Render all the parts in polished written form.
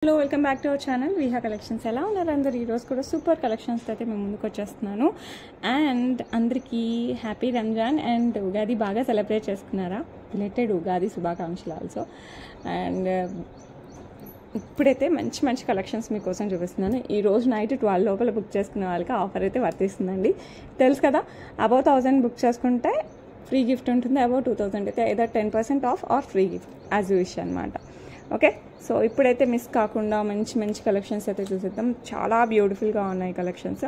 Hello welcome back to our channel Viha collections. ఎలా ఉన్నారు అందరు? ఈరోజు కూడా సూపర్ కలెక్షన్స్ అయితే మేము ముందుకు వచ్చేస్తున్నాను. అండ్ అందరికీ హ్యాపీ రంజాన్ అండ్ ఉగాది బాగా సెలబ్రేట్ చేసుకున్నారా? రిలేటెడ్ ఉగాది శుభాకాంక్షలు ఆల్సో. అండ్ ఇప్పుడైతే మంచి మంచి కలెక్షన్స్ మీకోసం చూపిస్తున్నాను. ఈ రోజు నైట్ 12 లోపల బుక్ చేసుకునే వాళ్ళకి ఆఫర్ అయితే వర్తిస్తుందండి. తెలుసు కదా, అబౌవ్ 1000 బుక్ చేసుకుంటే ఫ్రీ గిఫ్ట్ ఉంటుంది. అబౌవ్ 2000 అయితే either 10% off or free gift as you wish అనమాట. ఓకే, సో ఇప్పుడైతే మిస్ కాకుండా మంచి మంచి కలెక్షన్స్ అయితే చూసేద్దాం. చాలా బ్యూటిఫుల్గా ఉన్నాయి కలెక్షన్స్.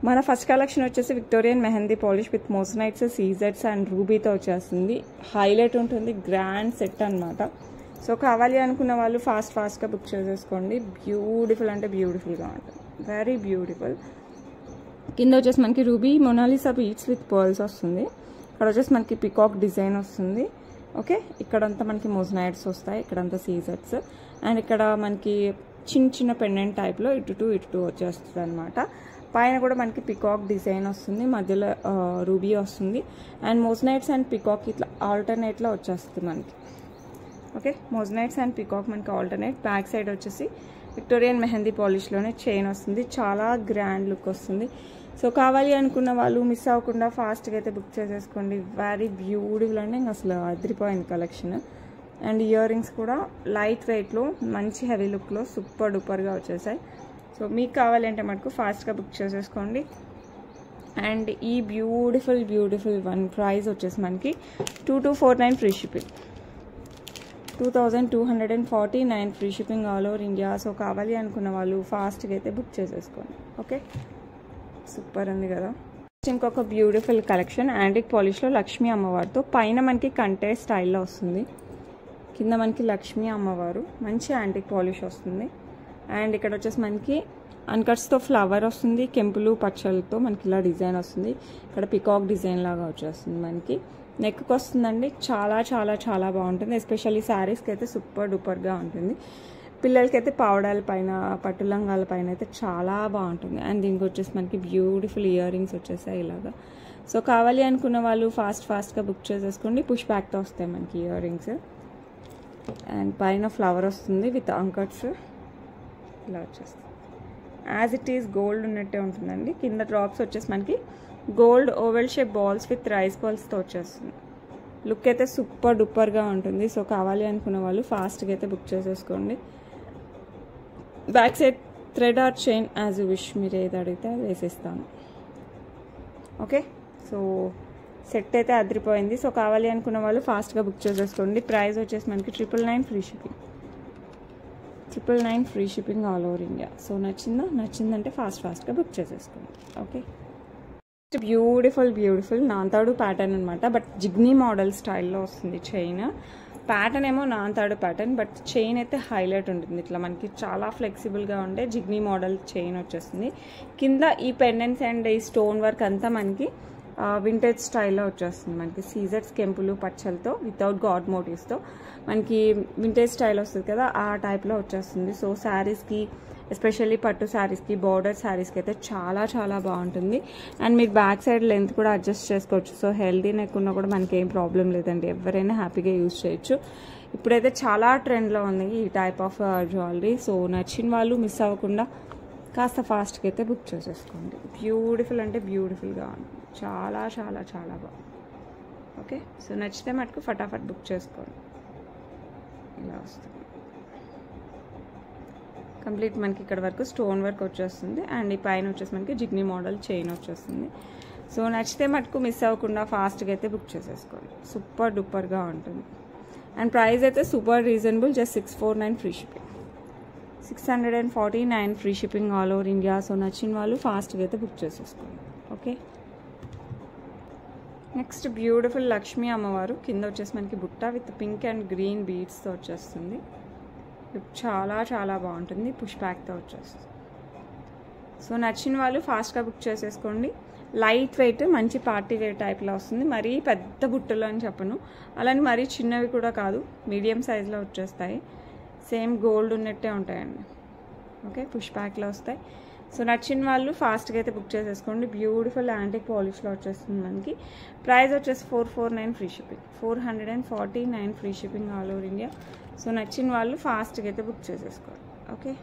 మన ఫస్ట్ కలెక్షన్ వచ్చేసి Victorian mehndi polish with moissanites, సీజెడ్స్ అండ్ రూబీతో వచ్చేస్తుంది. హైలైట్ ఉంటుంది, గ్రాండ్ సెట్ అనమాట. సో కావాలి అనుకున్న వాళ్ళు ఫాస్ట్గా బుక్ చేసేసుకోండి. బ్యూటిఫుల్ అంటే బ్యూటిఫుల్గా ఉంటుంది, వెరీ బ్యూటిఫుల్. కింద వచ్చేసి మనకి ruby Mona Lisa beads with pearls వస్తుంది. ఇక్కడ వచ్చేసి మనకి పికాక్ డిజైన్ వస్తుంది. ఓకే, ఇక్కడంతా మనకి మోజనైట్స్ వస్తాయి, ఇక్కడంతా సీజెట్స్. అండ్ ఇక్కడ మనకి చిన్న చిన్న పెండెంట్ టైప్లో ఇటు వచ్చేస్తుంది అనమాట. పైన కూడా మనకి పికాక్ డిజైన్ వస్తుంది, మధ్యలో రూబీ వస్తుంది. అండ్ మోజనైట్స్ అండ్ పికాక్ ఇట్లా ఆల్టర్నేట్లో వచ్చేస్తుంది మనకి. ఓకే, మోజనైట్స్ అండ్ పికాక్ మనకి ఆల్టర్నేట్. బ్యాక్ సైడ్ వచ్చేసి విక్టోరియన్ మెహందీ పాలిష్లోనే చైన్ వస్తుంది. చాలా గ్రాండ్ లుక్ వస్తుంది. సో కావాలి అనుకున్న వాళ్ళు మిస్ అవ్వకుండా ఫాస్ట్గా అయితే బుక్ చేసేసుకోండి. వెరీ బ్యూటిఫుల్ అంటే ఇంకా అసలు అదిరిపోయింది కలెక్షన్. అండ్ ఇయర్ రింగ్స్ కూడా లైట్ వెయిట్లో మంచి హెవీ లుక్లో సూపర్ డూపర్గా వచ్చేసాయి. సో మీకు కావాలంటే మటుకు ఫాస్ట్గా బుక్ చేసేసుకోండి. అండ్ ఈ బ్యూటిఫుల్ వన్ ప్రైస్ వచ్చేసి మనకి 2249 free shipping, 2249 free shipping all over India. So కావాలి అనుకున్న వాళ్ళు ఫాస్ట్గా అయితే బుక్ చేసేసుకోండి. ఓకే, సూపర్ ఉంది కదా. ఇంకొక బ్యూటిఫుల్ కలెక్షన్ యాంటిక్ పాలిష్లో లక్ష్మీ అమ్మవారితో. పైన మనకి కంటే స్టైల్లో వస్తుంది, కింద మనకి లక్ష్మీ అమ్మవారు మంచి యాంటిక్ పాలిష్ వస్తుంది. అండ్ ఇక్కడ వచ్చేసి మనకి అన్కట్స్తో ఫ్లవర్ వస్తుంది, కెంపులు పచ్చలతో మనకి ఇలా డిజైన్ వస్తుంది. ఇక్కడ పికాక్ డిజైన్ లాగా వచ్చేస్తుంది మనకి. నెక్కి వస్తుందండి. చాలా చాలా చాలా బాగుంటుంది. ఎస్పెషల్లీ శారీస్కి అయితే సూపర్ డూపర్గా ఉంటుంది. పిల్లలకి అయితే పావడాల పైన, పట్టు లంగాల పైన అయితే చాలా బాగుంటుంది. అండ్ దీనికి వచ్చేసి మనకి బ్యూటిఫుల్ ఇయర్ రింగ్స్ వచ్చేసాయి ఇలాగా. సో కావాలి అనుకున్న వాళ్ళు ఫాస్ట్గా బుక్ చేసేసుకోండి. పుష్ బ్యాక్తో వస్తాయి మనకి ఇయర్ రింగ్స్. అండ్ పైన ఫ్లవర్ వస్తుంది విత్ అంకట్స్ ఇలా వచ్చేస్తుంది. యాజ్ ఇట్ ఈస్ గోల్డ్ ఉన్నట్టే ఉంటుందండి. కింద డ్రాప్స్ వచ్చేసి మనకి gold oval shape balls with rice బాల్స్తో వచ్చేస్తుంది. లుక్ అయితే సూపర్ డూపర్గా ఉంటుంది. సో కావాలి అనుకున్న వాళ్ళు ఫాస్ట్గా అయితే బుక్ చేసేసుకోండి. Back side thread or chain as you wish, మీరు ఏది అడిగితే అది వేసేస్తాను. ఓకే, సో సెట్ అయితే అదిరిపోయింది. సో కావాలి అనుకున్న వాళ్ళు ఫాస్ట్గా బుక్ చేసేసుకోండి. ప్రైస్ వచ్చేసి మనకి 999 free shipping, 999 free shipping all over India. So నచ్చిందంటే ఫాస్ట్గా బుక్ చేసేసుకోండి. ఓకే, బ్యూటిఫుల్ నాంతాడు ప్యాటర్న్ అనమాట. బట్ జిగ్నీ మోడల్ స్టైల్లో వస్తుంది. చైన్ ప్యాటర్న్ ఏమో నాంతాడు ప్యాటర్న్, బట్ చైన్ అయితే హైలైట్ ఉంటుంది. ఇట్లా మనకి చాలా ఫ్లెక్సిబుల్గా ఉండే జిగ్నీ మోడల్ చైన్ వచ్చేస్తుంది. కింద ఈ పెండెంట్స్ అండ్ ఈ స్టోన్ వర్క్ అంతా మనకి వింటేజ్ స్టైల్లో వచ్చేస్తుంది. మనకి సీజెట్స్, కెంపులు పచ్చలతో వితౌట్ గాడ్ మోటివ్స్తో మనకి వింటేజ్ స్టైల్ వస్తుంది కదా, ఆ టైప్లో వచ్చేస్తుంది. సో శారీస్కి, ఎస్పెషల్లీ పట్టు శారీస్కి, బార్డర్ శారీస్కి అయితే చాలా చాలా బాగుంటుంది. అండ్ మీరు బ్యాక్ సైడ్ లెంత్ కూడా అడ్జస్ట్ చేసుకోవచ్చు. సో హెల్దీ నెక్ ఉన్నా కూడా మనకి ఏం ప్రాబ్లం లేదండి, ఎవరైనా హ్యాపీగా యూజ్ చేయొచ్చు. ఇప్పుడైతే చాలా ట్రెండ్లో ఉంది ఈ టైప్ ఆఫ్ జ్యువెలరీ. సో నచ్చిన వాళ్ళు మిస్ అవ్వకుండా కాస్త ఫాస్ట్గా అయితే బుక్ చేసేసుకోండి. బ్యూటిఫుల్ అంటే బ్యూటిఫుల్గా ఉంది, చాలా చాలా చాలా బాగుంది. ఓకే, సో నచ్చితే మటుకు ఫటాఫట్ బుక్ చేసుకోండి. ఇలా వస్తుంది కంప్లీట్ మనకి ఇక్కడ వరకు స్టోన్ వర్క్ వచ్చేస్తుంది. అండ్ ఈ పైన వచ్చేసి మనకి జిగ్నీ మోడల్ చైన్ వచ్చేస్తుంది. సో నచ్చితే మటుకు మిస్ అవ్వకుండా ఫాస్ట్గా అయితే బుక్ చేసేసుకోండి. సూపర్ డూపర్గా ఉంటుంది. అండ్ ప్రైస్ అయితే super reasonable, just 649 free shipping, 649 free shipping all over India. So నచ్చిన వాళ్ళు ఫాస్ట్గా అయితే బుక్ చేసేసుకోండి. ఓకే, నెక్స్ట్ బ్యూటిఫుల్ లక్ష్మీ అమ్మవారు. కింద వచ్చేసి మనకి బుట్ట విత్ పింక్ అండ్ గ్రీన్ బీడ్స్తో వచ్చేస్తుంది. చాలా చాలా బాగుంటుంది. పుష్ బ్యాక్తో వచ్చేస్తుంది. సో నచ్చిన వాళ్ళు ఫాస్ట్గా బుక్ చేసేసుకోండి. లైట్ వెయిట్, మంచి పార్టీ వేర్ టైప్లో వస్తుంది. మరీ పెద్ద బుట్టలు అని చెప్పను, అలానే మరీ చిన్నవి కూడా కాదు, మీడియం సైజులో వచ్చేస్తాయి. సేమ్ గోల్డ్ ఉన్నట్టే ఉంటాయండి. ఓకే, పుష్ బ్యాక్లో వస్తాయి. సో నచ్చిన వాళ్ళు ఫాస్ట్గా అయితే బుక్ చేసేసుకోండి. బ్యూటిఫుల్ యాంటిక్ పాలిష్లో వచ్చేస్తుంది మనకి. ప్రైస్ వచ్చేసి 449 free shipping, 449 free shipping all over India. So నచ్చిన వాళ్ళు ఫాస్ట్గా అయితే బుక్ చేసేసుకోండి. Okay.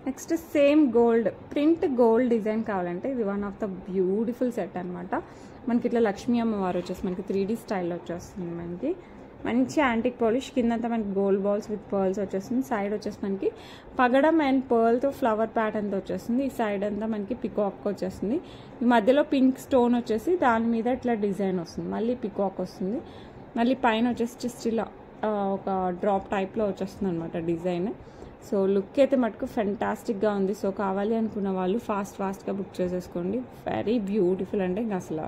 Next same gold print gold design కావాలంటే ఇది one of the beautiful set అనమాట. మనకి ఇట్లా లక్ష్మీ అమ్మవారు వచ్చేసి మనకి 3D స్టైల్లో వచ్చేస్తుంది. మనకి మంచి యాంటిక్ పాలిష్, కిందంతా మనకి గోల్డ్ బాల్స్ విత్ పర్ల్స్ వచ్చేస్తుంది. సైడ్ వచ్చేసి మనకి పగడం అండ్ పర్ల్తో ఫ్లవర్ ప్యాటర్న్తో వచ్చేస్తుంది. ఈ సైడ్ అంతా మనకి పికాక్ వచ్చేస్తుంది. ఈ మధ్యలో పింక్ స్టోన్ వచ్చేసి దాని మీద ఇట్లా డిజైన్ వస్తుంది. మళ్ళీ పికాక్ వస్తుంది. మళ్ళీ పైన వచ్చేసి జస్ట్ ఇలా ఒక డ్రాప్ టైప్లో వచ్చేస్తుంది అనమాట డిజైన్. సో లుక్ అయితే మటుకు ఫెంటాస్టిక్గా ఉంది. సో కావాలి అనుకున్న వాళ్ళు ఫాస్ట్గా బుక్ చేసేసుకోండి. వెరీ బ్యూటిఫుల్ అంటే ఇంకా అసలు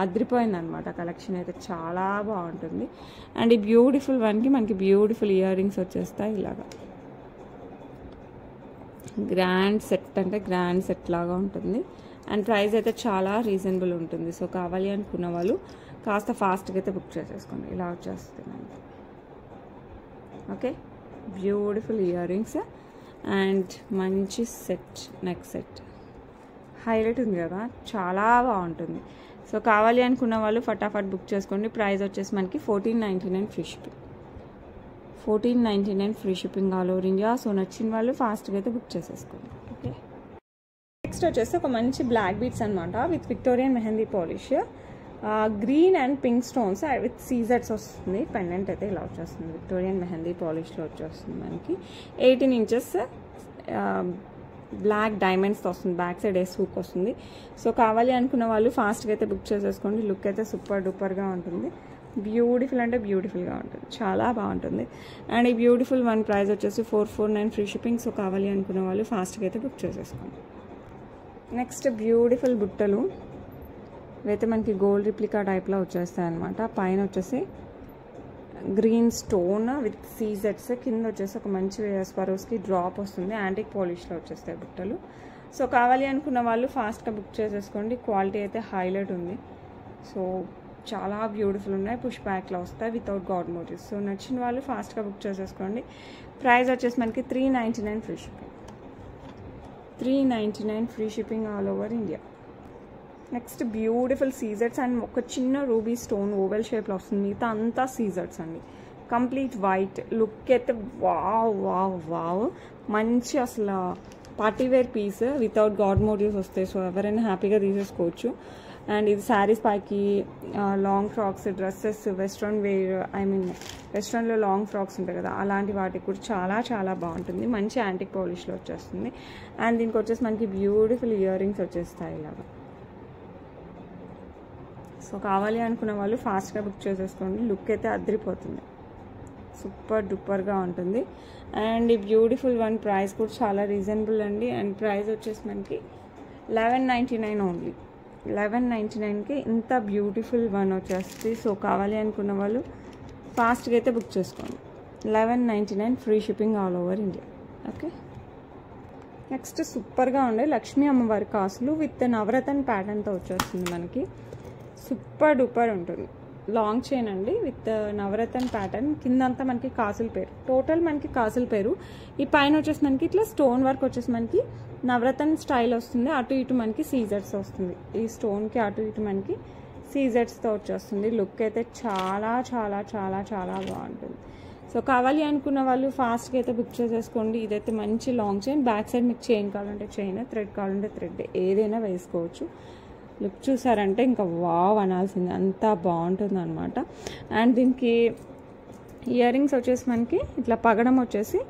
అదిరిపోయింది అనమాట. కలెక్షన్ అయితే చాలా బాగుంటుంది. అండ్ ఈ బ్యూటిఫుల్ వన్కి మనకి బ్యూటిఫుల్ ఇయర్ రింగ్స్ వచ్చేస్తాయి ఇలాగా. గ్రాండ్ సెట్ అంటే గ్రాండ్ సెట్ లాగా ఉంటుంది. అండ్ ప్రైస్ అయితే చాలా రీజనబుల్ ఉంటుంది. సో కావాలి అనుకున్న వాళ్ళు కాస్త ఫాస్ట్గా అయితే బుక్ చేసేసుకోండి. ఇలా వచ్చేస్తుంది. Okay, beautiful ear rings and మంచి సెట్, నెక్ సెట్ హైలైట్ ఉంది కదా, చాలా బాగుంటుంది. సో కావాలి అనుకున్న వాళ్ళు ఫటాఫట్ బుక్ చేసుకోండి. ప్రైస్ వచ్చేసి మనకి 1499 free shipping. 1499 free shipping all over India. So నచ్చిన వాళ్ళు ఫాస్ట్గా అయితే బుక్ చేసేసుకోండి. ఓకే, నెక్స్ట్ వచ్చేసి ఒక మంచి బ్లాక్ బీట్స్ అనమాట with Victorian mehndi polish, green and pink stones with సీజర్స్ వస్తుంది. పెండెంట్ అయితే ఇలా వచ్చేస్తుంది. విక్టోరియన్ మెహందీ పాలిష్లో వచ్చేస్తుంది. మనకి 18 ఇంచెస్ బ్లాక్ డైమండ్స్తో వస్తుంది. బ్యాక్ సైడ్ ఎస్ హుక్ వస్తుంది. సో కావాలి అనుకున్న వాళ్ళు ఫాస్ట్గా అయితే బుక్ చేసేసుకోండి. లుక్ అయితే సూపర్ డూపర్గా ఉంటుంది. బ్యూటిఫుల్ అంటే బ్యూటిఫుల్గా ఉంటుంది, చాలా బాగుంటుంది. అండ్ ఈ బ్యూటిఫుల్ వన్ ప్రైస్ వచ్చేసి 449 ఫ్రీ షిప్పింగ్. సో కావాలి అనుకున్న వాళ్ళు ఫాస్ట్గా అయితే బుక్ చేసేసుకోండి. నెక్స్ట్ బ్యూటిఫుల్ బుట్టలు ఇవైతే మనకి గోల్డ్ రిప్లికా టైప్లో వచ్చేస్తాయి అనమాట. పైన వచ్చేసి గ్రీన్ స్టోన్ విత్ సీజెట్స్, కింద వచ్చేసి ఒక మంచి స్వరోస్కి డ్రాప్ వస్తుంది. యాంటిక్ పాలిష్లో వచ్చేస్తాయి బుట్టలు. సో కావాలి అనుకున్న వాళ్ళు ఫాస్ట్గా బుక్ చేసేసుకోండి. క్వాలిటీ అయితే హైలైట్ ఉంది. సో చాలా బ్యూటిఫుల్ ఉన్నాయి. పుష్ బ్యాక్లో వస్తాయి వితౌట్ గాడ్ మోటివ్స్. సో నచ్చిన వాళ్ళు ఫాస్ట్గా బుక్ చేసేసుకోండి. ప్రైస్ వచ్చేసి మనకి 399 free shipping. 399 free shipping all over India. Next beautiful సీజర్స్ అండ్ ఒక చిన్న రూబీ స్టోన్ ఓవెల్ షేప్లో వస్తుంది. మిగతా అంతా సీజర్స్ అండి. కంప్లీట్ వైట్ లుక్ అయితే వావ్ వావ్ వావ్, మంచి అసలు party wear piece without god motives వస్తాయి. సో ఎవరైనా హ్యాపీగా తీసేసుకోవచ్చు. అండ్ ఇది శారీస్ పైకి long frocks, dresses, western wear, వెస్ట్రన్లో లాంగ్ ఫ్రాక్స్ ఉంటాయి కదా, అలాంటి వాటికి కూడా చాలా చాలా బాగుంటుంది. మంచి యాంటిక్ పాలిష్లో వచ్చేస్తుంది. అండ్ దీనికి వచ్చేసి మనకి బ్యూటిఫుల్ ఇయర్ రింగ్స్ వచ్చేస్తాయి ఇలాగా. సో కావాలి అనుకున్న వాళ్ళు ఫాస్ట్గా బుక్ చేసేసుకోండి. లుక్ అయితే అదిరిపోతుంది, సూపర్ డూపర్గా ఉంటుంది. అండ్ ఈ బ్యూటిఫుల్ వన్ ప్రైస్ కూడా చాలా రీజనబుల్ అండి. అండ్ ప్రైస్ వచ్చేసి మనకి 1199 ఓన్లీ. 1199కి ఇంత బ్యూటిఫుల్ వన్ వచ్చేస్తుంది. సో కావాలి అనుకున్న వాళ్ళు ఫాస్ట్గా అయితే బుక్ చేసుకోండి. 1199 free shipping all over India. Okay, next సూపర్గా ఉండే లక్ష్మీ అమ్మవారి కాసులు విత్ నవరత్న ప్యాటర్న్తో వచ్చేస్తుంది. మనకి సూపర్ డూపర్ ఉంటుంది. లాంగ్ చైన్ అండి విత్ నవరత్న ప్యాటర్న్. కిందంతా మనకి కాసుల పేరు, టోటల్ మనకి కాసుల పేరు. ఈ పైన వచ్చేసి మనకి ఇట్లా స్టోన్ వర్క్ వచ్చేసి మనకి నవరత్న స్టైల్ వస్తుంది. అటు ఇటు మనకి సీజర్స్ వస్తుంది. ఈ స్టోన్కి అటు ఇటు మనకి సీజర్స్తో వచ్చేస్తుంది. లుక్ అయితే చాలా చాలా చాలా చాలా బాగుంటుంది. సో కావాలి అనుకున్న వాళ్ళు ఫాస్ట్గా అయితే బుక్ చేసేసుకోండి. ఇదైతే మంచి లాంగ్ చైన్. బ్యాక్ సైడ్ మీకు చైన్ కావాలంటే చైన్, థ్రెడ్ కావాలంటే థ్రెడ్, ఏదైనా వేసుకోవచ్చు. లుక్ చూసారంటే ఇంకా వావ్ అనాల్సింది, అంతా బాగుంటుంది అనమాట. అండ్ దీనికి ఇయర్ రింగ్స్ వచ్చేసి మనకి ఇట్లా పగడం వచ్చేసి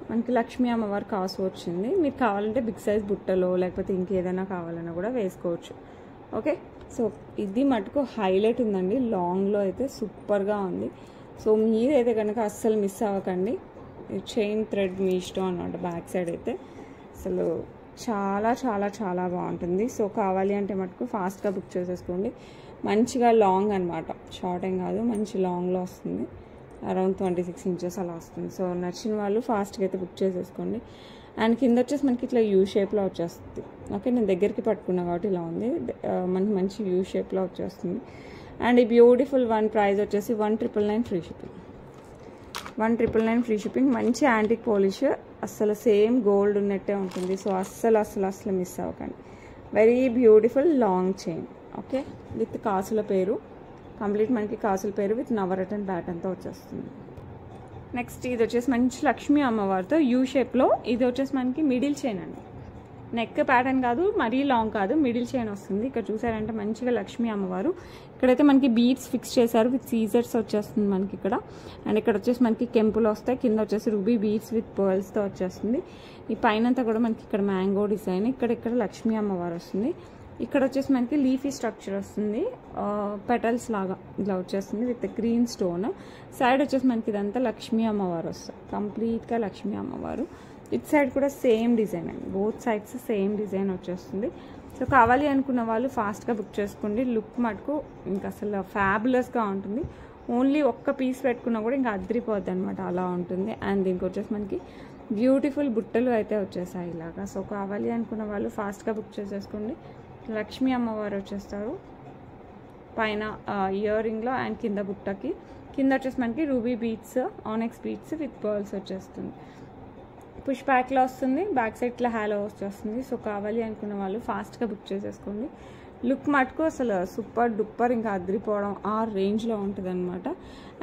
మనకి లక్ష్మీ అమ్మవారి కాసు వచ్చింది. మీరు కావాలంటే బిగ్ సైజ్ బుట్టలో లేకపోతే ఇంకేదైనా కావాలన్నా కూడా వేసుకోవచ్చు. ఓకే, సో ఇది మటుకు హైలైట్ ఉందండి. లాంగ్లో అయితే సూపర్గా ఉంది. సో మీరైతే కనుక అస్సలు మిస్ అవ్వకండి. చైన్ థ్రెడ్ మీ ఇష్టం అన్నమాట. బ్యాక్ సైడ్ అయితే అసలు చాలా చాలా చాలా బాగుంటుంది. సో కావాలి అంటే మటుకు ఫాస్ట్గా బుక్ చేసేసుకోండి. మంచిగా లాంగ్ అనమాట, షార్ట్ ఏం కాదు, మంచి లాంగ్లో వస్తుంది. అరౌండ్ 26 ఇంచెస్ అలా వస్తుంది. సో నచ్చిన వాళ్ళు ఫాస్ట్గా అయితే బుక్ చేసేసుకోండి. అండ్ కింద వచ్చేసి మనకి ఇట్లా యూ షేప్లో వచ్చేస్తుంది. ఓకే, నేను దగ్గరికి పట్టుకున్నా కాబట్టి ఇలా ఉంది. మనకి మంచి యూ షేప్లో వచ్చేస్తుంది. అండ్ ఈ బ్యూటిఫుల్ వన్ ప్రైస్ వచ్చేసి 1999 ఫ్రీ షిప్పింగ్. 1999 free shipping. మంచి యాంటిక్ పాలిష్, అస్సలు సేమ్ గోల్డ్ ఉన్నట్టే ఉంటుంది. సో అస్సలు మిస్ అవ్వకండి. Very beautiful long chain. Okay, with కాసుల పేరు, కంప్లీట్ మనకి కాసుల పేరు విత్ నవరత్న ప్యాటర్న్తో వచ్చేస్తుంది. నెక్స్ట్ ఇది వచ్చేసి మంచి లక్ష్మీ అమ్మవారితో యూ షేప్లో, ఇది వచ్చేసి మనకి మిడిల్ చైన్ అండి. నెక్ ప్యాటర్న్ కాదు, మరీ లాంగ్ కాదు, మిడిల్ చైన్ వస్తుంది. ఇక్కడ చూసారంటే మంచిగా లక్ష్మీ అమ్మవారు. ఇక్కడైతే మనకి బీడ్స్ ఫిక్స్ చేశారు విత్ సీజర్స్ వచ్చేస్తుంది మనకి ఇక్కడ. అండ్ ఇక్కడ వచ్చేసి మనకి కెంపులు వస్తాయి, కింద వచ్చేసి రూబీ బీడ్స్ విత్ పర్ల్స్తో వచ్చేస్తుంది. ఈ పైనంతా కూడా మనకి ఇక్కడ మ్యాంగో డిజైన్, ఇక్కడ లక్ష్మీ అమ్మవారు వస్తుంది. ఇక్కడ వచ్చేసి మనకి లీఫీ స్ట్రక్చర్ వస్తుంది, పెటల్స్ లాగా ఇలా వచ్చేస్తుంది విత్ గ్రీన్ స్టోన్. సైడ్ వచ్చేసి మనకి ఇదంతా లక్ష్మీ అమ్మవారు వస్తుంది, కంప్లీట్గా లక్ష్మీ అమ్మవారు. ఇట్ సైడ్ కూడా సేమ్ డిజైన్ అండి, బోత్ సైడ్స్ సేమ్ డిజైన్ వచ్చేస్తుంది. సో కావాలి అనుకున్న వాళ్ళు ఫాస్ట్గా బుక్ చేసుకోండి. లుక్ మటుకు ఇంకా అసలు ఫ్యాబులస్గా ఉంటుంది. ఓన్లీ ఒక్క పీస్ పెట్టుకున్నా కూడా ఇంకా అదిరిపోద్ది అనమాట, అలా ఉంటుంది. అండ్ దీనికి వచ్చేసి మనకి బ్యూటిఫుల్ బుట్టలు అయితే వచ్చేసాయి ఇలాగా. సో కావాలి అనుకున్న వాళ్ళు ఫాస్ట్గా బుక్ చేసేసుకోండి. లక్ష్మీ అమ్మవారు వచ్చేస్తారు పైన ఇయర్ రింగ్లో అండ్ కింద బుట్టకి. కింద వచ్చేసి మనకి ruby beads, ఆనెక్స్ beads with pearls వచ్చేస్తుంది. పుష్ బ్యాక్లో వస్తుంది, బ్యాక్ సైడ్ ఇట్లా హ్యాలో వచ్చేస్తుంది. సో కావాలి అనుకున్న వాళ్ళు ఫాస్ట్గా బుక్ చేసేసుకోండి. లుక్ మటుకు అసలు సూపర్ డూపర్, ఇంకా అదిరిపోవడం ఆ రేంజ్లో ఉంటుంది అనమాట.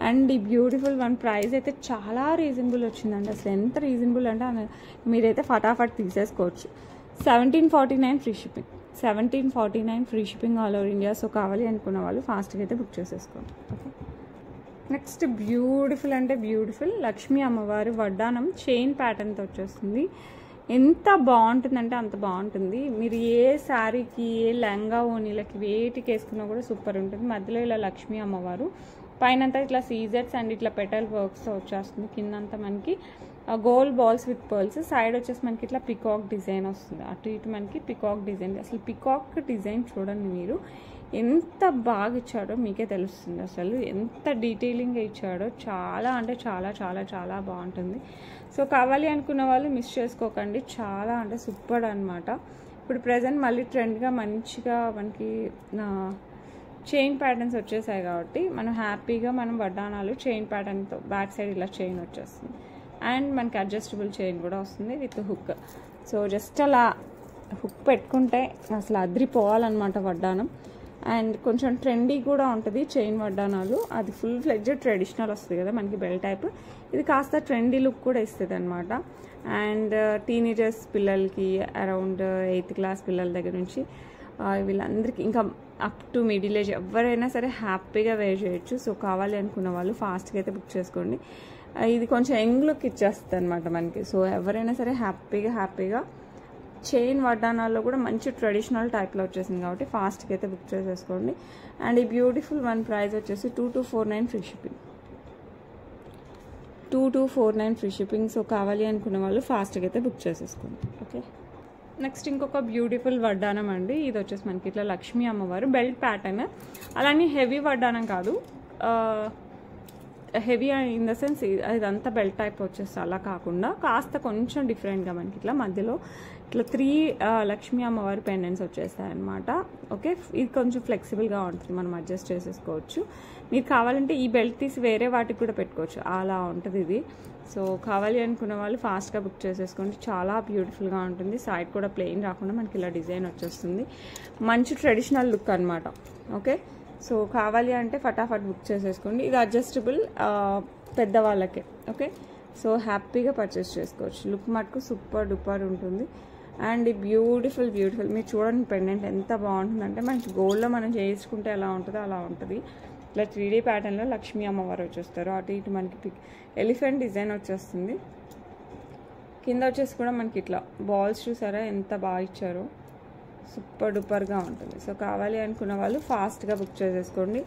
అండ్ ఈ బ్యూటిఫుల్ వన్ ప్రైస్ అయితే చాలా రీజనబుల్ వచ్చిందండి. అసలు ఎంత రీజనబుల్ అంటే మీరైతే ఫటాఫట్ తీసేసుకోవచ్చు. 1749 free shipping, 1749 free shipping all over India. So కావాలి అనుకున్న వాళ్ళు ఫాస్ట్గా అయితే బుక్ చేసేసుకోండి. ఓకే, నెక్స్ట్ బ్యూటిఫుల్ అంటే బ్యూటిఫుల్ లక్ష్మీ అమ్మవారి వడ్డానం చైన్ ప్యాటర్న్తో వచ్చేస్తుంది. ఎంత బాగుంటుందంటే అంత బాగుంటుంది. మీరు ఏ శారీకి, ఏ లెహంగా ఓనీలకి వేటికి వేసుకున్నా కూడా సూపర్ ఉంటుంది. మధ్యలో ఇలా లక్ష్మీ అమ్మవారు, పైనంతా ఇట్లా సీజర్స్ అండ్ ఇట్లా పెటల్ వర్క్స్తో వచ్చేస్తుంది. కిందంతా మనకి gold balls with pearls. Side వచ్చేసి మనకి ఇట్లా పికాక్ డిజైన్ వస్తుంది, అటు ఇటు మనకి పికాక్ డిజైన్. అసలు పికాక్ డిజైన్ చూడండి మీరు, ఎంత బాగా ఇచ్చాడో మీకే తెలుస్తుంది. అసలు ఎంత డీటెయిలింగ్గా ఇచ్చాడో, చాలా అంటే చాలా చాలా చాలా బాగుంటుంది. సో కావాలి అనుకున్న వాళ్ళు మిస్ చేసుకోకండి, చాలా అంటే సూపర్ అనమాట. ఇప్పుడు ప్రజెంట్ మళ్ళీ ట్రెండ్గా మంచిగా మనకి చైన్ ప్యాటర్న్స్ వచ్చేసాయి కాబట్టి మనం హ్యాపీగా మనం వడ్డానాలు చైన్ ప్యాటర్న్తో బ్యాక్ సైడ్ ఇలా చైన్ వచ్చేస్తుంది. అండ్ మనకి అడ్జస్టబుల్ చైన్ కూడా వస్తుంది విత్ హుక్. సో జస్ట్ అలా హుక్ పెట్టుకుంటే అసలు అదిరిపోవాలన్నమాట వడ్డానం. అండ్ కొంచెం ట్రెండీ కూడా ఉంటుంది చైన్ వడ్డానాలు. అది ఫుల్ ఫ్లెడ్జెడ్ ట్రెడిషనల్ వస్తుంది కదా మనకి బెల్ టైప్, ఇది కాస్త ట్రెండీ లుక్ కూడా ఇస్తుంది అనమాట. అండ్ టీనేజర్స్ పిల్లలకి అరౌండ్ 8th క్లాస్ పిల్లల దగ్గర నుంచి వీళ్ళందరికీ ఇంకా అప్ టు మిడిల్ ఏజ్ ఎవరైనా సరే హ్యాపీగా వేర్ చేయొచ్చు. సో కావాలి అనుకున్న వాళ్ళు ఫాస్ట్గా అయితే బుక్ చేసుకోండి. ఇది కొంచెం యంగ్ లుక్ ఇచ్చేస్తుంది అనమాట మనకి. సో ఎవరైనా సరే హ్యాపీగా చైన్ వడ్డానాల్లో కూడా మంచి ట్రెడిషనల్ టైప్లో వచ్చేసింది కాబట్టి ఫాస్ట్గా అయితే బుక్ చేసేసుకోండి. అండ్ ఈ బ్యూటిఫుల్ వన్ ప్రైస్ వచ్చేసి 2249 free shipping, 2249 free shipping. So కావాలి అనుకున్న వాళ్ళు ఫాస్ట్గా అయితే బుక్ చేసేసుకోండి. ఓకే, నెక్స్ట్ ఇంకొక బ్యూటిఫుల్ వడ్డానం అండి. ఇది వచ్చేసి మనకి ఇట్లా లక్ష్మీ అమ్మవారు బెల్ట్ ప్యాటర్న్. అలానే హెవీ వడ్డానం కాదు, హెవీ ఇన్ ద సెన్స్ ఇదంతా బెల్ట్ టైప్ వచ్చేస్తుంది, అలా కాకుండా కాస్త కొంచెం డిఫరెంట్గా మనకి ఇట్లా మధ్యలో ఇట్లా 3 లక్ష్మీ అమ్మవారి పెండెంట్స్ వచ్చేస్తాయి అనమాట. ఓకే, ఇది కొంచెం ఫ్లెక్సిబుల్గా ఉంటుంది, మనం అడ్జస్ట్ చేసేసుకోవచ్చు. మీరు కావాలంటే ఈ బెల్ట్ తీసి వేరే వాటికి కూడా పెట్టుకోవచ్చు, అలా ఉంటుంది ఇది. సో కావాలి అనుకున్న వాళ్ళు ఫాస్ట్గా బుక్ చేసేసుకోండి, చాలా బ్యూటిఫుల్గా ఉంటుంది. సైడ్ కూడా ప్లెయిన్ రాకుండా మనకి ఇలా డిజైన్ వచ్చేస్తుంది, మంచి ట్రెడిషనల్ లుక్ అనమాట. ఓకే, సో కావాలి అంటే ఫటాఫట్ బుక్ చేసేసుకోండి. ఇది అడ్జస్టబుల్ పెద్దవాళ్ళకే. ఓకే, సో హ్యాపీగా పర్చేస్ చేసుకోవచ్చు. లుక్ మటుకు సూపర్ డూపర్ ఉంటుంది. అండ్ ఈ బ్యూటిఫుల్ మీరు చూడండి పెండెంట్ ఎంత బాగుంటుందంటే మనకి గోల్డ్లో మనం చేయించుకుంటే ఎలా ఉంటుందో అలా ఉంటుంది. ఇట్లా 3D ప్యాటర్న్లో లక్ష్మీ అమ్మవారు వచ్చేస్తారు, అటు ఇటు మనకి ఎలిఫెంట్ డిజైన్ వచ్చేస్తుంది. కింద వచ్చేసి కూడా మనకి ఇట్లా బాల్స్ చూసారా ఎంత బాగా ఇచ్చారో, సూపర్ డూపర్గా ఉంటుంది. సో కావాలి అనుకున్న వాళ్ళు ఫాస్ట్గా బుక్ చేసేసుకోండి.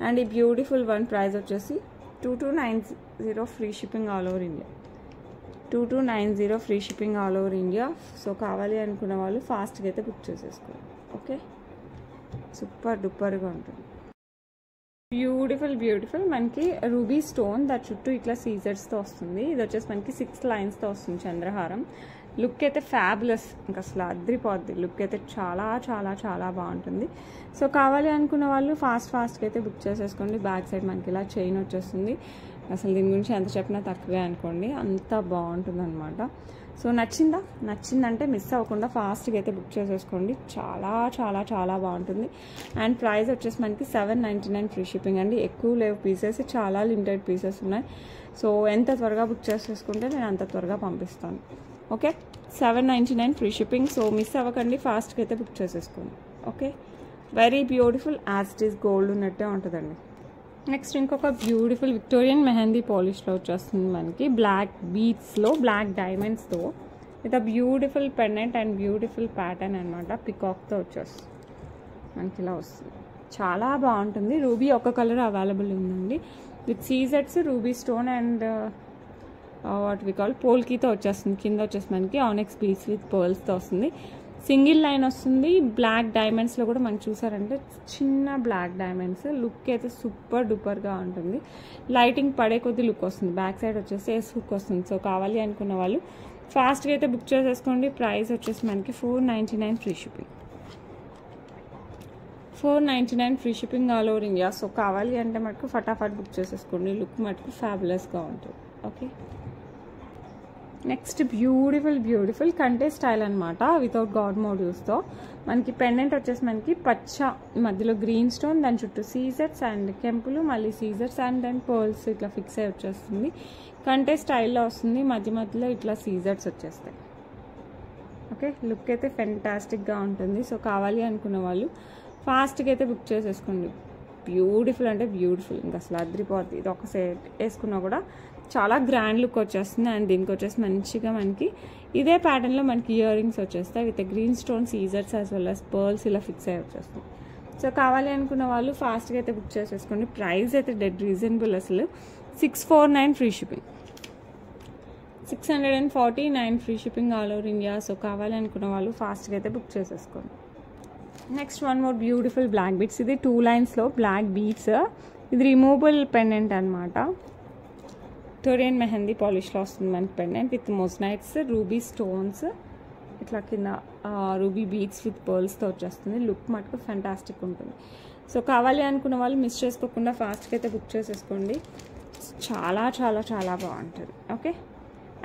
అండ్ ఈ బ్యూటిఫుల్ వన్ ప్రైస్ వచ్చేసి 2290 free shipping all over India, 2290 free shipping all over India. So కావాలి అనుకున్న వాళ్ళు ఫాస్ట్గా అయితే బుక్ చేసేసుకోండి. ఓకే, సూపర్ డూపర్గా ఉంటుంది. బ్యూటిఫుల్ మనకి రూబీ స్టోన్ దాని చుట్టూ ఇట్లా సీజర్స్తో వస్తుంది. ఇది వచ్చేసి మనకి 6 లైన్స్తో వస్తుంది చంద్రహారం. లుక్ అయితే ఫ్యాబులస్, ఇంకా అసలు అద్రిపోద్ది. లుక్ అయితే చాలా చాలా చాలా బాగుంటుంది. సో కావాలి అనుకున్న వాళ్ళు ఫాస్ట్గా అయితే బుక్ చేసేసుకోండి. బ్యాక్ సైడ్ మనకి ఇలా చైన్ వచ్చేస్తుంది. అసలు దీని గురించి ఎంత చెప్పినా తక్కువే అనుకోండి, అంత బాగుంటుంది అనమాట. సో నచ్చిందంటే మిస్ అవ్వకుండా ఫాస్ట్గా అయితే బుక్ చేసేసుకోండి, చాలా చాలా చాలా బాగుంటుంది. అండ్ ప్రైస్ వచ్చేసి మనకి 799 ఫ్రీ షిప్పింగ్ అండి. ఎక్కువ లేవు పీసెస్, చాలా లిమిటెడ్ పీసెస్ ఉన్నాయి. సో ఎంత త్వరగా బుక్ చేసుకుంటే నేను అంత త్వరగా పంపిస్తాను. Okay, 799 free shipping. So miss అవ్వకండి, ఫాస్ట్గా అయితే బుక్ చేసేసుకోండి. Okay, very beautiful, as it is gold ఉన్నట్టే ఉంటుందండి. నెక్స్ట్ ఇంకొక బ్యూటిఫుల్ విక్టోరియన్ మెహందీ పాలిష్లో వచ్చేస్తుంది మనకి, బ్లాక్ బీడ్స్లో బ్లాక్ డైమండ్స్తో with a beautiful pendant and beautiful pattern అనమాట. పికాక్తో వచ్చేస్తుంది మనకి, ఇలా వస్తుంది. చాలా బాగుంటుంది. రూబీ ఒక కలర్ అవైలబుల్ ఉందండి విత్ సీజెట్స్, ruby stone and what we call పోల్కీతో వచ్చేస్తుంది. కింద వచ్చేసి మనకి ఆనెక్స్ బీడ్స్ విత్ పర్ల్స్తో వస్తుంది. సింగిల్ లైన్ వస్తుంది. బ్లాక్ డైమండ్స్లో కూడా మనం చూసారంటే చిన్న బ్లాక్ డైమండ్స్, లుక్ అయితే సూపర్ డూపర్గా ఉంటుంది. లైటింగ్ పడే కొద్ది లుక్ వస్తుంది. బ్యాక్ సైడ్ వచ్చేసి ఎస్ హుక్ వస్తుంది. సో కావాలి అనుకున్న వాళ్ళు ఫాస్ట్గా అయితే బుక్ చేసేసుకోండి. ప్రైస్ వచ్చేసి మనకి 499 free shipping. 499 free shipping all over India. So కావాలి అంటే మటుకు ఫటాఫట్ బుక్ చేసేసుకోండి. లుక్ మటుకు ఫ్యాబులస్గా ఉంటుంది. ఓకే, నెక్స్ట్ బ్యూటిఫుల్ కంటే స్టైల్ అనమాట, వితౌట్ గాడ్ మోటివ్స్తో. మనకి పెండెంట్ వచ్చేసి మనకి పచ్చ, మధ్యలో గ్రీన్ స్టోన్, దాని చుట్టూ సీజర్స్ అండ్ కెంపులు, మళ్ళీ సీజర్స్ అండ్ దెన్ పర్ల్స్ ఇట్లా ఫిక్స్ అయ్యి వచ్చేస్తుంది. కంటే స్టైల్లో వస్తుంది. మధ్యలో ఇట్లా సీజర్స్ వచ్చేస్తాయి. ఓకే, లుక్ అయితే ఫెంటాస్టిక్గా ఉంటుంది. సో కావాలి అనుకున్న వాళ్ళు ఫాస్ట్గా అయితే బుక్ చేసేసుకోండి. బ్యూటిఫుల్ అంటే బ్యూటిఫుల్, ఇంకా అసలు అద్రిపోద్ది. ఇది ఒక సెట్ వేసుకున్నా కూడా చాలా గ్రాండ్ లుక్ వచ్చేస్తుంది. అండ్ దీనికి వచ్చేసి మంచిగా మనకి ఇదే ప్యాటర్న్లో మనకి ఇయర్ రింగ్స్ వచ్చేస్తాయి విత్ గ్రీన్ స్టోన్ సీజర్స్ యాజ్ వెల్ యాజ్ పర్ల్స్ ఇలా ఫిక్స్ అయ్యి వచ్చేస్తుంది. సో కావాలి అనుకున్న వాళ్ళు ఫాస్ట్గా అయితే బుక్ చేసేసుకోండి. ప్రైస్ అయితే డెడ్ రీజనబుల్, అసలు 649 free shipping. 649 free shipping all over India. So కావాలి అనుకున్న వాళ్ళు ఫాస్ట్గా అయితే బుక్ చేసేసుకోండి. Next one more beautiful black beads. ఇది 2 లైన్స్లో బ్లాక్ బీడ్స్. ఇది రిమూవబుల్ పెండెంట్ అనమాట. విక్టోరియన్ మెహందీ పాలిష్లో వస్తుంది మనకి pendant with moissanites, ruby stones, ఇట్లా కింద రూబీ బీడ్స్ విత్ పర్ల్స్తో వచ్చేస్తుంది. లుక్ మటుకు ఫ్యాంటాస్టిక్ ఉంటుంది. సో కావాలి అనుకున్న వాళ్ళు మిస్ చేసుకోకుండా ఫాస్ట్గా అయితే బుక్ చేసేసుకోండి. చాలా చాలా చాలా బాగుంటుంది. ఓకే,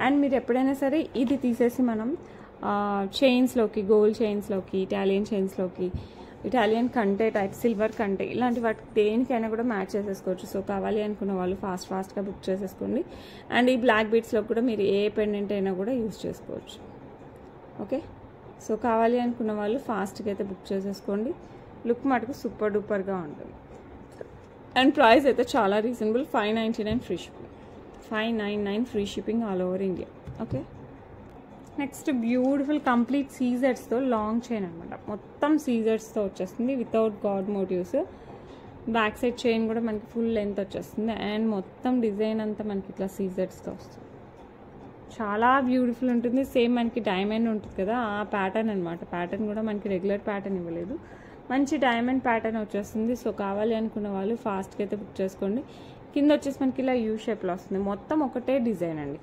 అండ్ మీరు ఎప్పుడైనా సరే ఇది తీసేసి మనం చైన్స్లోకి, గోల్డ్ చైన్స్లోకి, ఇటాలియన్ చైన్స్లోకి, ఇటాలియన్ కంటే టైప్, సిల్వర్ కంటే, ఇలాంటి వాటికి దేనికైనా కూడా మ్యాచ్ చేసేసుకోవచ్చు. సో కావాలి అనుకున్న వాళ్ళు ఫాస్ట్గా బుక్ చేసేసుకోండి. అండ్ ఈ బ్లాక్ బీడ్స్లో కూడా మీరు ఏ పెండెంట్ అయినా కూడా యూజ్ చేసుకోవచ్చు. ఓకే, సో కావాలి అనుకున్న వాళ్ళు ఫాస్ట్గా అయితే బుక్ చేసేసుకోండి. లుక్ మటుకు సూపర్ డూపర్గా ఉంటుంది. అండ్ ప్రైస్ అయితే చాలా reasonable, 599 free shipping. 599 free shipping all over India. Okay, next beautiful complete సీజర్స్తో లాంగ్ చైన్ అనమాట. మొత్తం సీజర్స్తో వచ్చేస్తుంది without god motives. Back side chain కూడా మనకి ఫుల్ లెంత్ వచ్చేస్తుంది. అండ్ మొత్తం డిజైన్ అంతా మనకి ఇట్లా సీజర్స్తో వస్తుంది. చాలా బ్యూటిఫుల్ ఉంటుంది. సేమ్ మనకి డైమండ్ ఉంటుంది కదా, ఆ ప్యాటర్న్ అనమాట. ప్యాటర్న్ కూడా మనకి రెగ్యులర్ ప్యాటర్న్ ఇవ్వలేదు, మంచి డైమండ్ ప్యాటర్న్ వచ్చేస్తుంది. సో కావాలి అనుకున్న వాళ్ళు ఫాస్ట్గా అయితే బుక్ చేసుకోండి. కింద వచ్చేసి మనకి ఇలా యూ షేప్లో వస్తుంది. మొత్తం ఒకటే డిజైన్ అండి,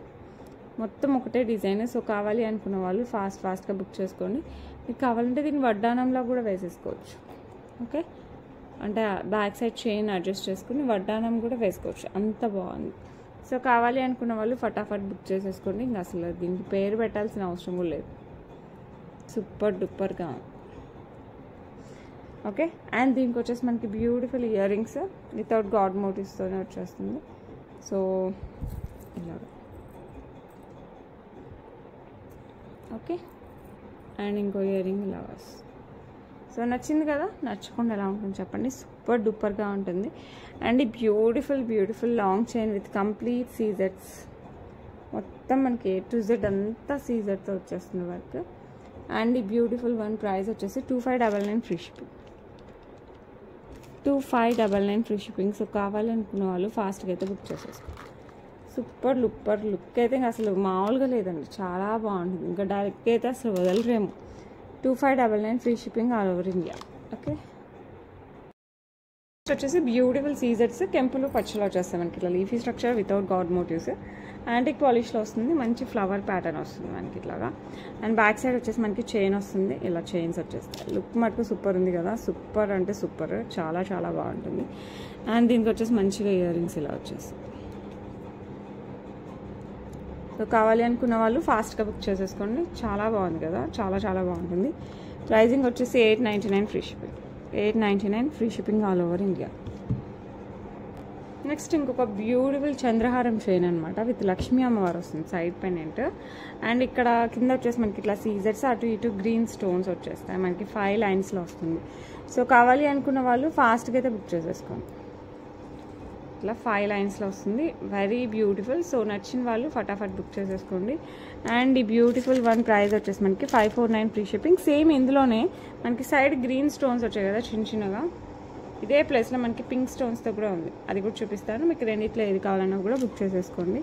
మొత్తం ఒకటే డిజైన్. సో కావాలి అనుకున్న వాళ్ళు ఫాస్ట్గా బుక్ చేసుకోండి. మీకు కావాలంటే దీన్ని వడ్డానంలో కూడా వేసేసుకోవచ్చు. ఓకే, అంటే బ్యాక్ సైడ్ చైన్ అడ్జస్ట్ చేసుకుని వడ్డానం కూడా వేసుకోవచ్చు, అంత బాగుంది. సో కావాలి అనుకున్న వాళ్ళు ఫటాఫట్ బుక్ చేసేసుకోండి. ఇంకా అసలు దీనికి పేరు పెట్టాల్సిన అవసరం కూడా లేదు, సూపర్ డూపర్గా. ఓకే, అండ్ దీనికి వచ్చేసి మనకి beautiful earrings without god మోటివ్స్తోనే వచ్చేస్తుంది. సో ఇలా ఓకే, అండ్ ఇంకో ఇయర్ రింగ్ ఇలా వస్తుంది. సో నచ్చింది కదా, నచ్చకుండా ఎలా ఉంటుంది చెప్పండి, సూపర్ డూపర్గా ఉంటుంది. అండ్ ఈ beautiful long chain with complete సీజర్స్, మొత్తం మనకి A to Z అంతా సీజర్తో వచ్చేస్తుంది వర్క్. అండ్ ఈ బ్యూటిఫుల్ వన్ ప్రైస్ వచ్చేసి 2599 free shipping. 2599 free shipping. So కావాలనుకున్న వాళ్ళు ఫాస్ట్గా అయితే బుక్ చేసేసుకోండి. సూపర్ లుక్ అయితే ఇంకా అసలు మామూలుగా లేదండి, చాలా బాగుంటుంది. ఇంకా డైరెక్ట్గా అయితే అసలు వదలరేమో. 2599 free shipping all over India. Okay, వచ్చేసి బ్యూటిఫుల్ సీజర్స్ కెంపులు పచ్చలో వచ్చేస్తాయి మనకి ఇట్లా leafy structure without god motives. Antique పాలిష్లో వస్తుంది, మంచి ఫ్లవర్ ప్యాటర్న్ వస్తుంది మనకి ఇట్లాగా. అండ్ బ్యాక్ సైడ్ వచ్చేసి మనకి చైన్ వస్తుంది, ఇలా చైన్స్ వచ్చేస్తాయి. లుక్ మటుకు సూపర్ ఉంది కదా, సూపర్ అంటే సూపర్, చాలా చాలా బాగుంటుంది. అండ్ దీనికి వచ్చేసి మంచిగా ఇయర్ రింగ్స్ ఇలా వచ్చేస్తాయి. సో కావాలి అనుకున్న వాళ్ళు ఫాస్ట్గా బుక్ చేసేసుకోండి. చాలా బాగుంది కదా, చాలా చాలా బాగుంటుంది. ప్రైజింగ్ వచ్చేసి 899 free shipping. 899 free shipping all over India. Next ఇంకొక బ్యూటిఫుల్ చంద్రహారం చైన్ అనమాట విత్ లక్ష్మీ అమ్మవారు వస్తుంది సైడ్ పెండెంట్. అండ్ ఇక్కడ కింద వచ్చేసి మనకి ఇట్లా సీజర్స్ అటు ఇటు గ్రీన్ స్టోన్స్ వచ్చేస్తాయి. మనకి 5 లైన్స్లో వస్తుంది. సో కావాలి అనుకున్న వాళ్ళు ఫాస్ట్గా అయితే బుక్ చేసేసుకోండి. ఇట్లా 5 లైన్స్లో వస్తుంది. Very beautiful. సో నచ్చిన వాళ్ళు ఫటాఫట్ బుక్ చేసేసుకోండి. అండ్ ఈ బ్యూటిఫుల్ వన్ ప్రైస్ వచ్చేసి మనకి 549 ఫ్రీ షిప్పింగ్. సేమ్ ఇందులోనే మనకి సైడ్ గ్రీన్ స్టోన్స్ వచ్చాయి కదా చిన్న చిన్నగా, ఇదే ప్లేస్లో మనకి పింక్ స్టోన్స్తో కూడా ఉంది. అది కూడా చూపిస్తాను. మీకు రెండిట్లో ఏది కావాలన్నా కూడా బుక్ చేసేసుకోండి.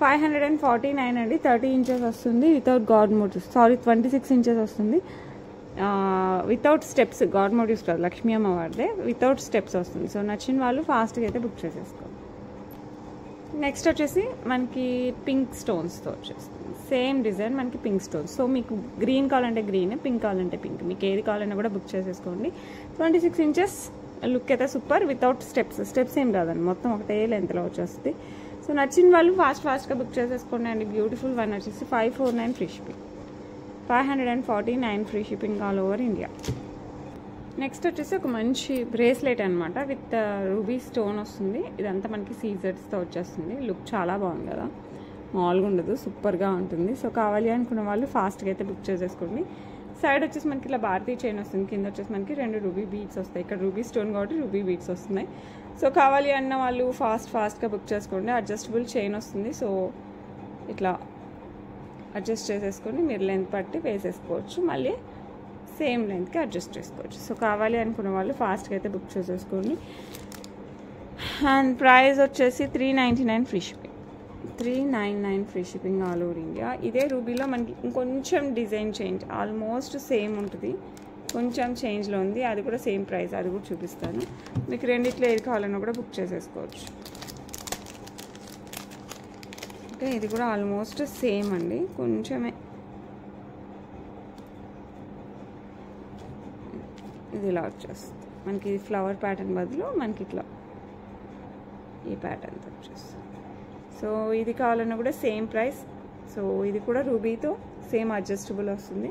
549 అండి. 30 ఇంచెస్ వస్తుంది వితౌట్ గాడ్ మోటివ్స్. 26 ఇంచెస్ వస్తుంది వితౌట్ స్టెప్స్. గాడ్ మోటివ్స్ కాదు, లక్ష్మీ అమ్మవారిదే వితౌట్ స్టెప్స్ వస్తుంది. సో నచ్చిన వాళ్ళు ఫాస్ట్గా అయితే బుక్ చేసేసుకోండి. నెక్స్ట్ వచ్చేసి మనకి పింక్ స్టోన్స్తో వచ్చేస్తుంది. సేమ్ డిజైన్ మనకి పింక్ స్టోన్స్. సో మీకు గ్రీన్ కావాలంటే గ్రీన్, పింక్ కావాలంటే పింక్, మీకు ఏది కావాలన్నా కూడా బుక్ చేసేసుకోండి. 26 ఇంచెస్ లుక్ అయితే సూపర్ వితౌట్ స్టెప్స్ ఏం రాదండి, మొత్తం ఒకటే లెంత్లో వచ్చేస్తుంది. సో నచ్చిన వాళ్ళు ఫాస్ట్గా బుక్ చేసేసుకోండి. అండి బ్యూటిఫుల్ వన్ వచ్చేసి 549 free shipping. 549 free shipping all over India. Next వచ్చేసి ఒక మంచి బ్రేస్లెట్ అనమాట విత్ రూబీ స్టోన్ వస్తుంది. ఇదంతా మనకి సీజర్స్తో వచ్చేస్తుంది. లుక్ చాలా బాగుంది కదా, మామూలుగా ఉండదు, సూపర్గా ఉంటుంది. సో కావాలి అనుకున్న వాళ్ళు ఫాస్ట్గా అయితే బుక్ చేసేసుకోండి. సైడ్ వచ్చేసి మనకి ఇట్లా భారతీయ చైన్ వస్తుంది. కింద వచ్చేసి మనకి 2 రూబీ బీడ్స్ వస్తాయి. ఇక్కడ రూబీ స్టోన్ కాబట్టి రూబీ బీడ్స్ వస్తున్నాయి. సో కావాలి అన్న వాళ్ళు ఫాస్ట్గా బుక్ చేసుకోండి. అడ్జస్టబుల్ చైన్ వస్తుంది. సో ఇట్లా అడ్జస్ట్ చేసేసుకొని మీరు లెంత్ పట్టి వేసేసుకోవచ్చు. మళ్ళీ సేమ్ లెంత్కి అడ్జస్ట్ చేసుకోవచ్చు. సో కావాలి అనుకున్న వాళ్ళు ఫాస్ట్గా అయితే బుక్ చేసేసుకోండి. అండ్ ప్రైస్ వచ్చేసి 399 free shipping. 399 free shipping all over India. ఇదే రూబీలో మనకి ఇంకొంచెం డిజైన్ చేంజ్, ఆల్మోస్ట్ సేమ్ ఉంటుంది, కొంచెం చేంజ్లో ఉంది. అది కూడా సేమ్ ప్రైస్, అది కూడా చూపిస్తాను. మీకు రెండిట్లో ఏది కావాలన్నా కూడా బుక్ చేసేసుకోవచ్చు. ఓకే, ఇది కూడా ఆల్మోస్ట్ సేమ్ అండి, కొంచెమే ఇది ఇలా వచ్చేస్తుంది. మనకి ఫ్లవర్ ప్యాటర్న్ బదులు మనకి ఇట్లా ఈ ప్యాటర్న్తో వచ్చేస్తుంది. సో ఇది కావాలన్నా కూడా సేమ్ ప్రైస్. సో ఇది కూడా రూబీతో సేమ్ అడ్జస్టబుల్ వస్తుంది.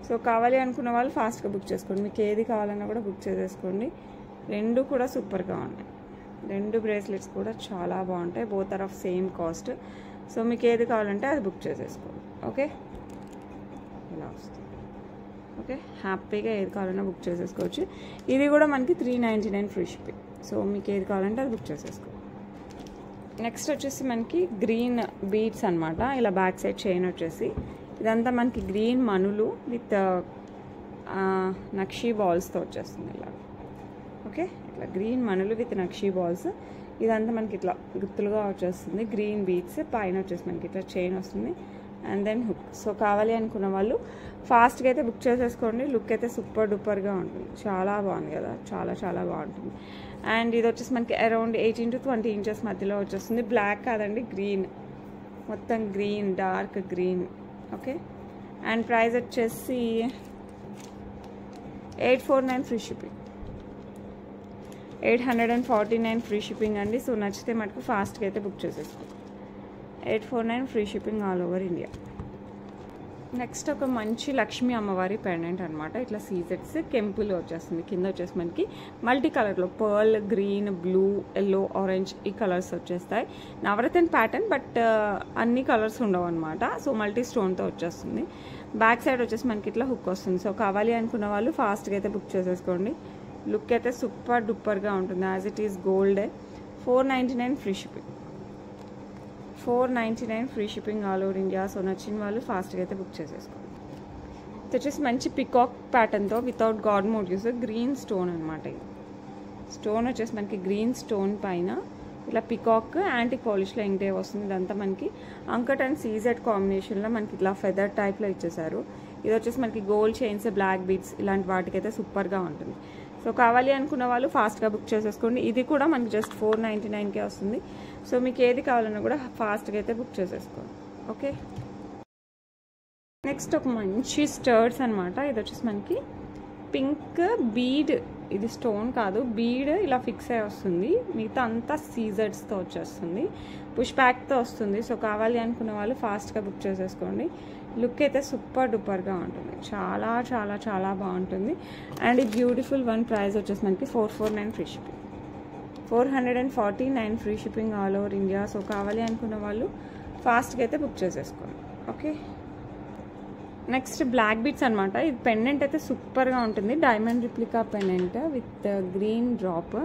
సో కావాలి అనుకున్న వాళ్ళు ఫాస్ట్గా బుక్ చేసుకోండి. మీకు ఏది కావాలన్నా కూడా బుక్ చేసేసుకోండి. రెండు కూడా సూపర్గా ఉన్నాయి. 2 బ్రేస్లెట్స్ కూడా చాలా బాగుంటాయి. Both are of same cost. So మీకు ఏది కావాలంటే అది బుక్ చేసేసుకోండి. ఓకే, ఇలా వస్తుంది. ఓకే, హ్యాపీగా ఏది కావాలన్నా బుక్ చేసేసుకోవచ్చు. ఇది కూడా మనకి 399 ఫ్రీ షిప్పింగ్. సో మీకు ఏది కావాలంటే అది బుక్ చేసేసుకోండి. నెక్స్ట్ వచ్చేసి మనకి గ్రీన్ బీడ్స్ అనమాట. ఇలా బ్యాక్ సైడ్ చైన్ వచ్చేసి ఇదంతా మనకి గ్రీన్ మనులు విత్ నక్షీ బాల్స్తో వచ్చేస్తుంది ఇలా. ఓకే, ఇట్లా గ్రీన్ మనులు విత్ నక్షీ బాల్స్. ఇదంతా మనకి ఇట్లా గుత్తులుగా వచ్చేస్తుంది. గ్రీన్ బీడ్స్ పైన వచ్చేసి మనకి ఇట్లా చైన్ వస్తుంది అండ్ దెన్ హుక్. సో కావాలి అనుకున్న వాళ్ళు ఫాస్ట్గా అయితే బుక్ చేసేసుకోండి. లుక్ అయితే సూపర్ డూపర్గా ఉంటుంది. చాలా బాగుంది కదా, చాలా బాగుంటుంది. అండ్ ఇది వచ్చేసి మనకి అరౌండ్ 18 to 20 ఇంచెస్ మధ్యలో వచ్చేస్తుంది. బ్లాక్ కాదండి, గ్రీన్, మొత్తం green, dark green. Okay, and price వచ్చేసి 849 ఫ్రీ షిప్పింగ్. 849 ఫ్రీ షిప్పింగ్ అండి. సో నచ్చితే మటుకు ఫాస్ట్గా అయితే బుక్ చేసేసుకోండి. 849 free shipping all over India. Next ఒక మంచి లక్ష్మీ అమ్మవారి పెండెంట్ అనమాట. ఇట్లా సీజెట్స్ కెంపులు వచ్చేస్తుంది. కింద వచ్చేసి మనకి మల్టీ కలర్లో pearl, green, blue, yellow, orange ఈ కలర్స్ వచ్చేస్తాయి. నవరత్న ప్యాటర్న్ బట్ అన్ని కలర్స్ ఉండవు అనమాట. సో మల్టీ స్టోన్తో వచ్చేస్తుంది. బ్యాక్ సైడ్ వచ్చేసి మనకి ఇట్లా హుక్ వస్తుంది. సో కావాలి అనుకున్న వాళ్ళు ఫాస్ట్గా అయితే బుక్ చేసేసుకోండి. లుక్ అయితే సూపర్ డూపర్గా ఉంటుంది. As it is gold. 499 free shipping. 499 free shipping all over India. So నచ్చిన వాళ్ళు ఫాస్ట్గా అయితే బుక్ చేసేసుకోండి. ఇది వచ్చేసి మంచి పికాక్ ప్యాటర్న్తో without god motives green stone అనమాట. ఇది స్టోన్ వచ్చేసి మనకి గ్రీన్ స్టోన్ పైన ఇలా పికాక్ యాంటిక్ పాలిష్లో ఇంకే వస్తుంది. ఇదంతా మనకి అంకట్ అండ్ సీజెడ్ కాంబినేషన్లో మనకి ఇట్లా ఫెదర్ టైప్లో ఇచ్చేసారు. ఇది వచ్చేసి మనకి గోల్డ్ చైన్స్, బ్లాక్ బీడ్స్ ఇలాంటి వాటికైతే సూపర్గా ఉంటుంది. సో కావాలి అనుకున్న వాళ్ళు ఫాస్ట్గా బుక్ చేసేసుకోండి. ఇది కూడా మనకి జస్ట్ 499కే వస్తుంది. సో మీకు ఏది కావాలన్నా కూడా ఫాస్ట్గా అయితే బుక్ చేసేసుకోండి. ఓకే, నెక్స్ట్ ఒక మంచి స్టర్డ్స్ అనమాట. ఇది వచ్చేసి మనకి పింక్ బీడ్, ఇది స్టోన్ కాదు బీడ్, ఇలా ఫిక్స్ అయ్యి వస్తుంది. మిగతా అంతా సీజర్స్తో వచ్చేస్తుంది, పుష్ బ్యాక్తో వస్తుంది. సో కావాలి అనుకున్న వాళ్ళు ఫాస్ట్గా బుక్ చేసేసుకోండి. లుక్ అయితే సూపర్ డూపర్గా ఉంటుంది. చాలా బాగుంటుంది. అండ్ ఈ బ్యూటిఫుల్ వన్ ప్రైస్ వచ్చేసి మనకి 449 free shipping. 449 free shipping all over India. So కావాలి అనుకున్న వాళ్ళు ఫాస్ట్గా అయితే బుక్ చేసేసుకోండి. ఓకే, నెక్స్ట్ బ్లాక్ బీట్స్ అనమాట. ఇది పెండెంట్ అయితే సూపర్గా ఉంటుంది. Diamond replica pendant with green drop.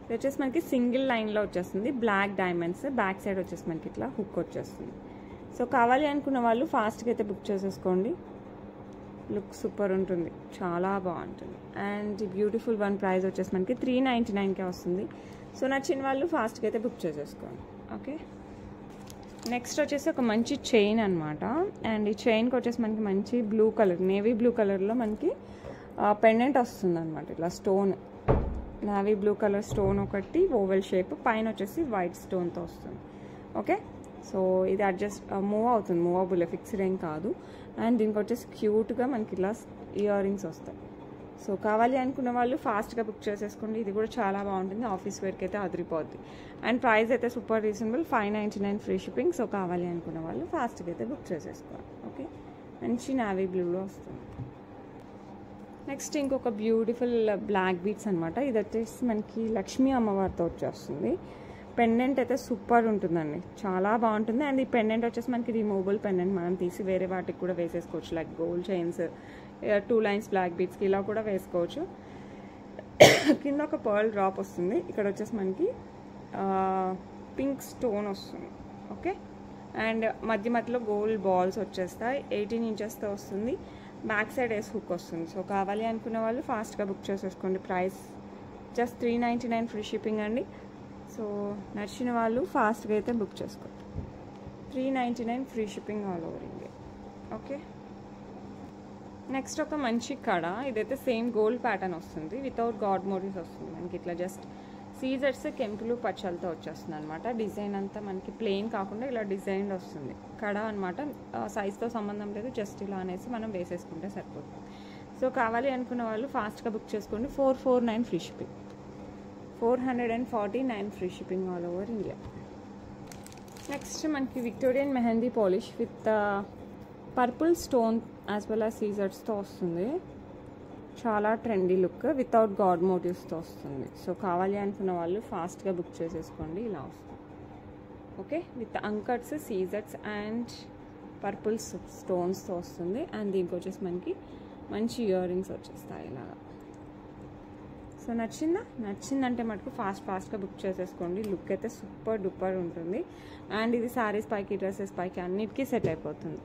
ఇది వచ్చేసి మనకి సింగిల్ లైన్లో వచ్చేస్తుంది. బ్లాక్ డైమండ్స్, బ్యాక్ సైడ్ వచ్చేసి మనకి ఇట్లా హుక్ వచ్చేస్తుంది. సో కావాలి అనుకున్న వాళ్ళు ఫాస్ట్గా అయితే బుక్ చేసేసుకోండి. లుక్ సూపర్ ఉంటుంది, చాలా బాగుంటుంది. అండ్ బ్యూటిఫుల్ వన్ ప్రైస్ వచ్చేసి మనకి 399కే వస్తుంది. సో నచ్చిన వాళ్ళు ఫాస్ట్గా అయితే బుక్ చేసేసుకోండి. ఓకే, నెక్స్ట్ వచ్చేసి ఒక మంచి చైన్ అనమాట. అండ్ ఈ చైన్కి వచ్చేసి మనకి మంచి బ్లూ కలర్, నేవీ బ్లూ కలర్లో మనకి పెండెంట్ వస్తుంది అనమాట. ఇట్లా stone, navy blue colour stone ఒకటి, ఓవెల్ షేప్, పైన వచ్చేసి వైట్ స్టోన్తో వస్తుంది. ఓకే, సో ఇది అడ్జస్ట్ మూవ్ అవుతుంది, మూవబుల్, ఫిక్స్డ్ ఏం కాదు. అండ్ దీనికి వచ్చేసి క్యూట్గా మనకి ఇలా ఇయర్ రింగ్స్ వస్తాయి. సో కావాలి అనుకున్న వాళ్ళు ఫాస్ట్గా బుక్ చేసేసుకోండి. ఇది కూడా చాలా బాగుంటుంది, ఆఫీస్ వేర్కి అయితే అదిరిపోద్ది. అండ్ ప్రైస్ అయితే super reasonable, 599 free shipping. So కావాలి అనుకున్న వాళ్ళు ఫాస్ట్గా అయితే బుక్ చేసేసుకోండి. ఓకే, మంచి నావీ బ్లూలో వస్తుంది. నెక్స్ట్ ఇంకొక బ్యూటిఫుల్ బ్లాక్ బీట్స్ అనమాట. ఇది వచ్చేసి మనకి లక్ష్మీ అమ్మవారితో వచ్చేస్తుంది. పెండెంట్ అయితే సూపర్ ఉంటుందండి, చాలా బాగుంటుంది. అండ్ ఈ పెండెంట్ వచ్చేసి మనకి రిమూవబుల్ పెండెంట్, మనం తీసి వేరే వాటికి కూడా వేసేసుకోవచ్చు. Like gold chains, 2 lines black బీట్స్కి ఇలా కూడా వేసుకోవచ్చు. కింద ఒక పర్ల్ డ్రాప్ వస్తుంది. ఇక్కడ వచ్చేసి మనకి పింక్ స్టోన్ వస్తుంది. ఓకే, అండ్ మధ్య మధ్యలో గోల్డ్ బాల్స్ వచ్చేస్తాయి. 18 ఇంచెస్తో వస్తుంది. బ్యాక్ సైడ్ వేసి హుక్ వస్తుంది. సో కావాలి అనుకున్న వాళ్ళు ఫాస్ట్గా బుక్ చేసేసుకోండి. ప్రైస్ జస్ట్ 399 ఫ్రీ షిప్పింగ్ అండి. సో నచ్చిన వాళ్ళు ఫాస్ట్గా అయితే బుక్ చేసుకోండి. 399 free shipping all over India. Okay, next ఒక మంచి కడ. ఇదైతే సేమ్ గోల్డ్ ప్యాటర్న్ వస్తుంది, వితౌట్ గాడ్ మోటివ్స్ వస్తుంది. మనకి ఇట్లా జస్ట్ సీజర్స్, కెంపులు, పచ్చలతో వచ్చేస్తుంది అనమాట. డిజైన్ అంతా మనకి ప్లెయిన్ కాకుండా ఇలా డిజైన్ వస్తుంది. కడ అనమాట, సైజ్తో సంబంధం లేదు, జస్ట్ ఇలా అనేసి మనం వేసేసుకుంటే సరిపోతుంది. సో కావాలి అనుకున్న వాళ్ళు ఫాస్ట్గా బుక్ చేసుకోండి. 449 free shipping, 449 free shipping all over India. Next మనకి Victorian mehndi polish with purple stone as well as సీజర్స్తో వస్తుంది. చాలా ట్రెండీ లుక్, వితౌట్ గాడ్ మోటివ్స్తో వస్తుంది. సో కావాలి అనుకున్న వాళ్ళు ఫాస్ట్గా బుక్ చేసేసుకోండి. ఇలా వస్తుంది. ఓకే, విత్ అంకట్స్, సీజర్స్ అండ్ పర్పుల్ స్టోన్స్తో వస్తుంది. అండ్ దీనికి వచ్చేసి మనకి మంచి ఇయర్ రింగ్స్ వచ్చేస్తాయి ఇలాగా. సో నచ్చిందంటే మటుకు ఫాస్ట్గా బుక్ చేసేసుకోండి. లుక్ అయితే సూపర్ డూపర్ ఉంటుంది. అండ్ ఇది శారీస్ పైకి, డ్రెస్సెస్ పైకి అన్నిటికీ సెట్ అయిపోతుంది.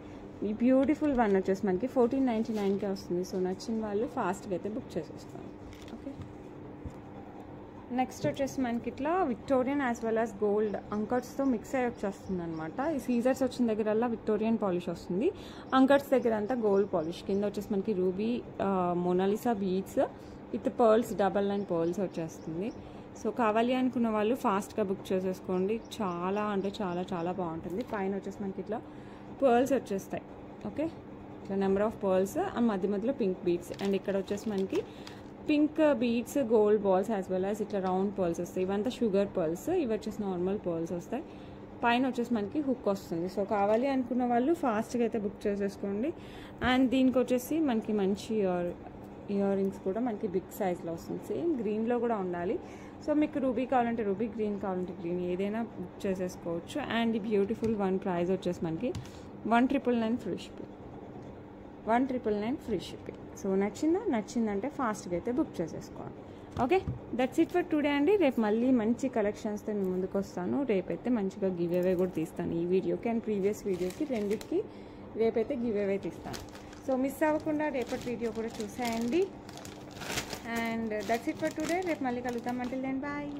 ఈ బ్యూటిఫుల్ వన్ వచ్చేసి మనకి 1499కే వస్తుంది. సో నచ్చిన వాళ్ళు ఫాస్ట్గా అయితే బుక్ చేసేసుకోండి. ఓకే, నెక్స్ట్ వచ్చేసి మనకి ఇట్లా Victorian as well as gold అంకట్స్తో మిక్స్ అయ్యి వచ్చేస్తుంది అనమాట. ఈ సీజర్స్ వచ్చిన దగ్గరల్లా విక్టోరియన్ పాలిష్ వస్తుంది, అంకట్స్ దగ్గర అంతా గోల్డ్ పాలిష్. కింద వచ్చేసి మనకి ruby, Mona Lisa beads with pearls, double line pearls వచ్చేస్తుంది. సో కావాలి అనుకున్న వాళ్ళు ఫాస్ట్గా బుక్ చేసేసుకోండి. చాలా అంటే చాలా చాలా బాగుంటుంది. పైన వచ్చేసి మనకి ఇట్లా పర్ల్స్ వచ్చేస్తాయి. ఓకే, ఇట్లా నెంబర్ ఆఫ్ పర్ల్స్, ఆ మధ్య మధ్యలో పింక్ బీడ్స్. అండ్ ఇక్కడ వచ్చేసి మనకి pink beads, gold balls as well as ఇట్లా రౌండ్ పర్ల్స్ వస్తాయి. ఇవంతా షుగర్ పర్ల్స్, ఇవి వచ్చేసి నార్మల్ పర్ల్స్ వస్తాయి. పైన వచ్చేసి మనకి హుక్ వస్తుంది. సో కావాలి అనుకున్న వాళ్ళు ఫాస్ట్గా అయితే బుక్ చేసేసుకోండి. అండ్ దీనికి వచ్చేసి మనకి మంచి ఇయర్ రింగ్స్ కూడా మనకి బిగ్ సైజ్లో వస్తుంది. సేమ్ గ్రీన్లో కూడా ఉండాలి. సో మీకు రూబీ కావాలంటే రూబీ, గ్రీన్ కావాలంటే గ్రీన్, ఏదైనా బుక్ చేసేసుకోవచ్చు. అండ్ ఈ బ్యూటిఫుల్ వన్ ప్రైస్ వచ్చేసి మనకి 199 free shipping, 199 free shipping. So నచ్చిందంటే ఫాస్ట్గా అయితే బుక్ చేసేసుకోండి. Okay, that's it for today అండి. రేపు మళ్ళీ మంచి కలెక్షన్స్తో నేను ముందుకు వస్తాను. రేపైతే మంచిగా గివ్ అవే కూడా తీస్తాను ఈ వీడియోకి అండ్ ప్రీవియస్ వీడియోకి, రెండింటికి రేపైతే గివ్ అవే తీస్తాను. సో మిస్ అవ్వకుండా రేపటి వీడియో కూడా చూసేయండి. And that's it for today. రేపు మళ్ళీ కలుద్దాం. Until then bye.